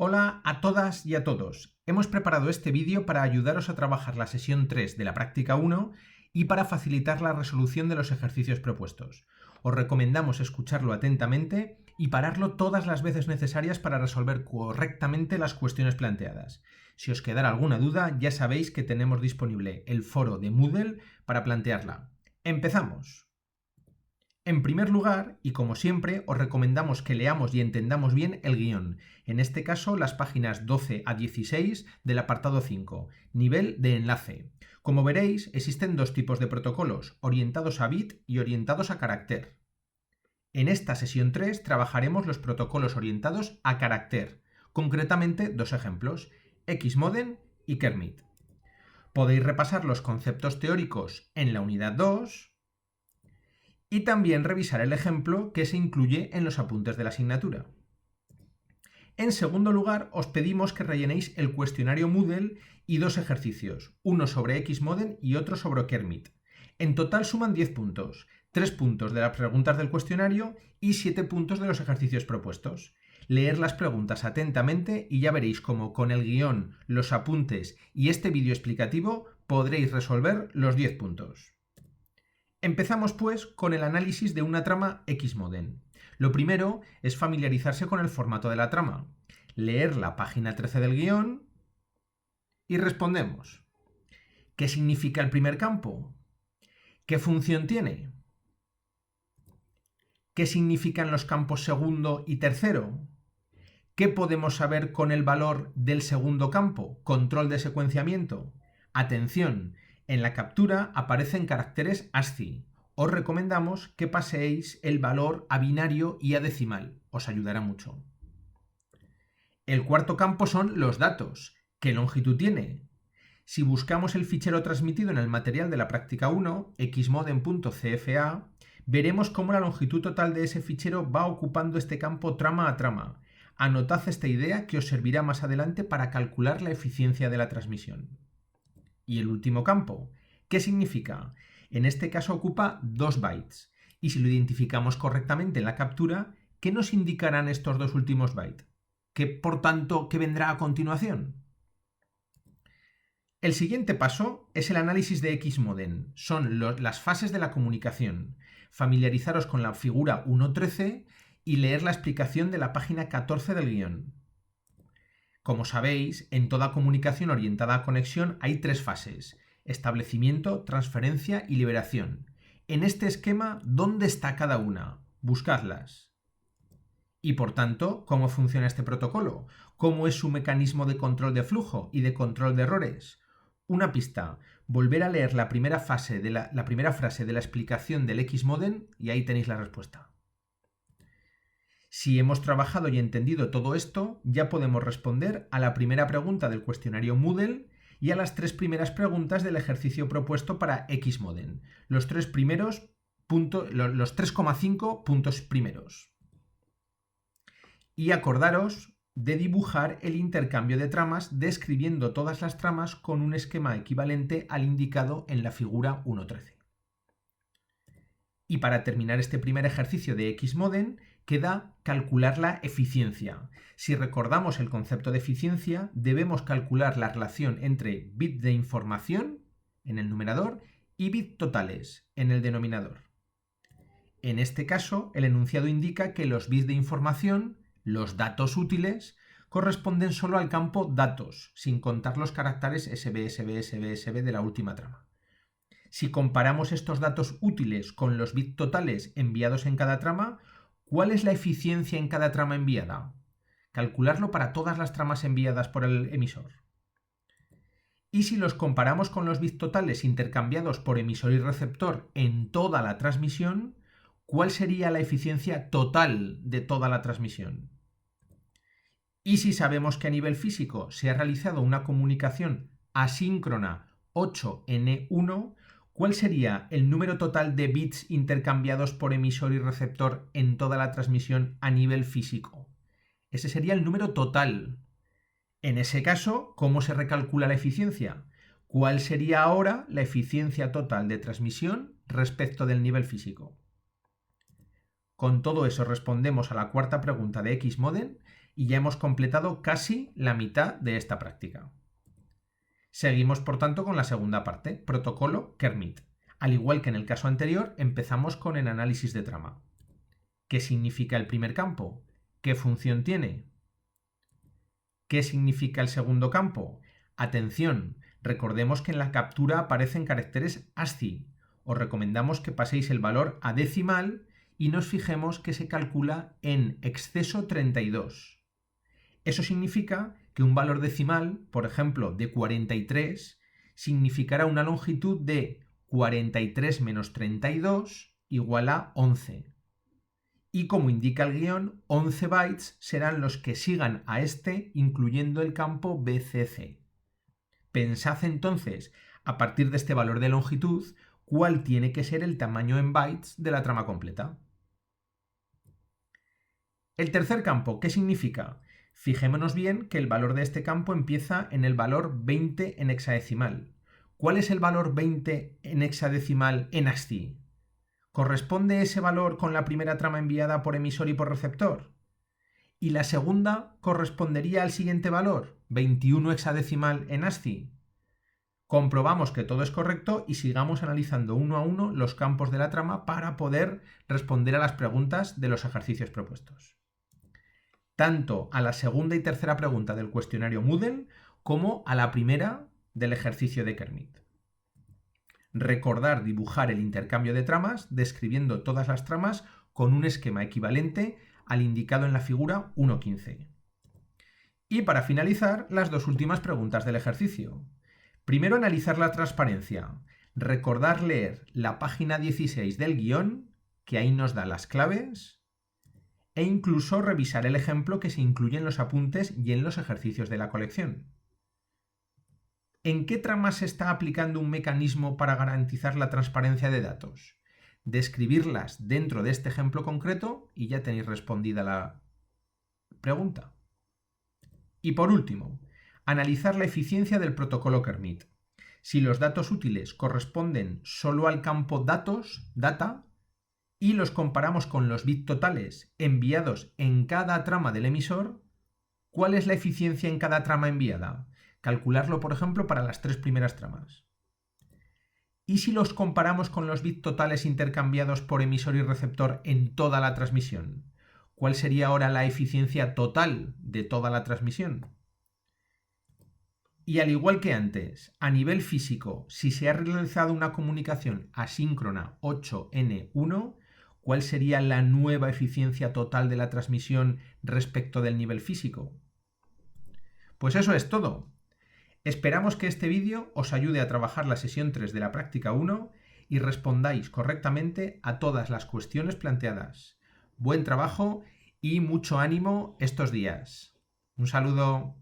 Hola a todas y a todos. Hemos preparado este vídeo para ayudaros a trabajar la sesión 3 de la práctica 1 y para facilitar la resolución de los ejercicios propuestos. Os recomendamos escucharlo atentamente y pararlo todas las veces necesarias para resolver correctamente las cuestiones planteadas. Si os quedara alguna duda, ya sabéis que tenemos disponible el foro de Moodle para plantearla. ¡Empezamos! En primer lugar, y como siempre, os recomendamos que leamos y entendamos bien el guión, en este caso las páginas 12 a 16 del apartado 5, nivel de enlace. Como veréis, existen dos tipos de protocolos, orientados a bit y orientados a carácter. En esta sesión 3 trabajaremos los protocolos orientados a carácter, concretamente dos ejemplos, Xmodem y Kermit. Podéis repasar los conceptos teóricos en la unidad 2, y también revisar el ejemplo que se incluye en los apuntes de la asignatura. En segundo lugar, os pedimos que rellenéis el cuestionario Moodle y dos ejercicios, uno sobre Xmodem y otro sobre Kermit. En total suman 10 puntos, 3 puntos de las preguntas del cuestionario y 7 puntos de los ejercicios propuestos. Leer las preguntas atentamente y ya veréis cómo con el guión, los apuntes y este vídeo explicativo podréis resolver los 10 puntos. Empezamos pues con el análisis de una trama Xmodem. Lo primero es familiarizarse con el formato de la trama, leer la página 13 del guión y respondemos. ¿Qué significa el primer campo? ¿Qué función tiene? ¿Qué significan los campos segundo y tercero? ¿Qué podemos saber con el valor del segundo campo? Control de secuenciamiento. Atención, en la captura aparecen caracteres ASCII. Os recomendamos que paséis el valor a binario y a decimal. Os ayudará mucho. El cuarto campo son los datos. ¿Qué longitud tiene? Si buscamos el fichero transmitido en el material de la práctica 1, xmodem.cfa, veremos cómo la longitud total de ese fichero va ocupando este campo trama a trama. Anotad esta idea que os servirá más adelante para calcular la eficiencia de la transmisión. Y el último campo, ¿qué significa? En este caso ocupa 2 bytes. Y si lo identificamos correctamente en la captura, ¿qué nos indicarán estos dos últimos bytes? Por tanto, ¿qué vendrá a continuación? El siguiente paso es el análisis de Xmodem. Son las fases de la comunicación. Familiarizaros con la figura 1.13 y leer la explicación de la página 14 del guión. Como sabéis, en toda comunicación orientada a conexión hay 3 fases: establecimiento, transferencia y liberación. En este esquema, ¿dónde está cada una? Buscadlas. Y por tanto, ¿cómo funciona este protocolo? ¿Cómo es su mecanismo de control de flujo y de control de errores? Una pista: volver a leer la primera frase de la explicación del Xmodem y ahí tenéis la respuesta. Si hemos trabajado y entendido todo esto, ya podemos responder a la primera pregunta del cuestionario Moodle y a las 3 primeras preguntas del ejercicio propuesto para Xmodem, los 3,5 puntos primeros. Y acordaros de dibujar el intercambio de tramas describiendo todas las tramas con un esquema equivalente al indicado en la figura 1.13. Y para terminar este primer ejercicio de Xmodem, queda calcular la eficiencia. Si recordamos el concepto de eficiencia, debemos calcular la relación entre bit de información, en el numerador, y bit totales, en el denominador. En este caso, el enunciado indica que los bits de información, los datos útiles, corresponden solo al campo datos, sin contar los caracteres SB de la última trama. Si comparamos estos datos útiles con los bits totales enviados en cada trama, ¿cuál es la eficiencia en cada trama enviada? Calcularlo para todas las tramas enviadas por el emisor. Y si los comparamos con los bits totales intercambiados por emisor y receptor en toda la transmisión, ¿cuál sería la eficiencia total de toda la transmisión? Y si sabemos que a nivel físico se ha realizado una comunicación asíncrona 8N1, ¿cuál sería el número total de bits intercambiados por emisor y receptor en toda la transmisión a nivel físico? Ese sería el número total. En ese caso, ¿cómo se recalcula la eficiencia? ¿Cuál sería ahora la eficiencia total de transmisión respecto del nivel físico? Con todo eso respondemos a la cuarta pregunta de Xmodem y ya hemos completado casi la mitad de esta práctica. Seguimos, por tanto, con la segunda parte, protocolo Kermit. Al igual que en el caso anterior, empezamos con el análisis de trama. ¿Qué significa el primer campo? ¿Qué función tiene? ¿Qué significa el segundo campo? Atención, recordemos que en la captura aparecen caracteres ASCII. Os recomendamos que paséis el valor a decimal y nos fijemos que se calcula en exceso 32. Eso significa que un valor decimal, por ejemplo, de 43, significará una longitud de 43 menos 32 igual a 11. Y como indica el guión, 11 bytes serán los que sigan a este, incluyendo el campo BCC. Pensad entonces, a partir de este valor de longitud, cuál tiene que ser el tamaño en bytes de la trama completa. El tercer campo, ¿qué significa? Fijémonos bien que el valor de este campo empieza en el valor 20 en hexadecimal. ¿Cuál es el valor 20 en hexadecimal en ASCII? ¿Corresponde ese valor con la primera trama enviada por emisor y por receptor? ¿Y la segunda correspondería al siguiente valor, 21 hexadecimal en ASCII? Comprobamos que todo es correcto y sigamos analizando uno a uno los campos de la trama para poder responder a las preguntas de los ejercicios propuestos. Tanto a la segunda y tercera pregunta del cuestionario Moodle como a la primera del ejercicio de Kermit. Recordar dibujar el intercambio de tramas describiendo todas las tramas con un esquema equivalente al indicado en la figura 1.15. Y para finalizar, las dos últimas preguntas del ejercicio. Primero, analizar la transparencia. Recordar leer la página 16 del guión, que ahí nos da las claves, e incluso revisar el ejemplo que se incluye en los apuntes y en los ejercicios de la colección. ¿En qué trama se está aplicando un mecanismo para garantizar la transparencia de datos? Describirlas dentro de este ejemplo concreto y ya tenéis respondida la pregunta. Y por último, analizar la eficiencia del protocolo Kermit. Si los datos útiles corresponden solo al campo datos, data, y los comparamos con los bits totales enviados en cada trama del emisor, ¿cuál es la eficiencia en cada trama enviada? Calcularlo, por ejemplo, para las 3 primeras tramas. ¿Y si los comparamos con los bits totales intercambiados por emisor y receptor en toda la transmisión? ¿Cuál sería ahora la eficiencia total de toda la transmisión? Y al igual que antes, a nivel físico, si se ha realizado una comunicación asíncrona 8N1, ¿cuál sería la nueva eficiencia total de la transmisión respecto del nivel físico? Pues eso es todo. Esperamos que este vídeo os ayude a trabajar la sesión 3 de la práctica 1 y respondáis correctamente a todas las cuestiones planteadas. Buen trabajo y mucho ánimo estos días. Un saludo.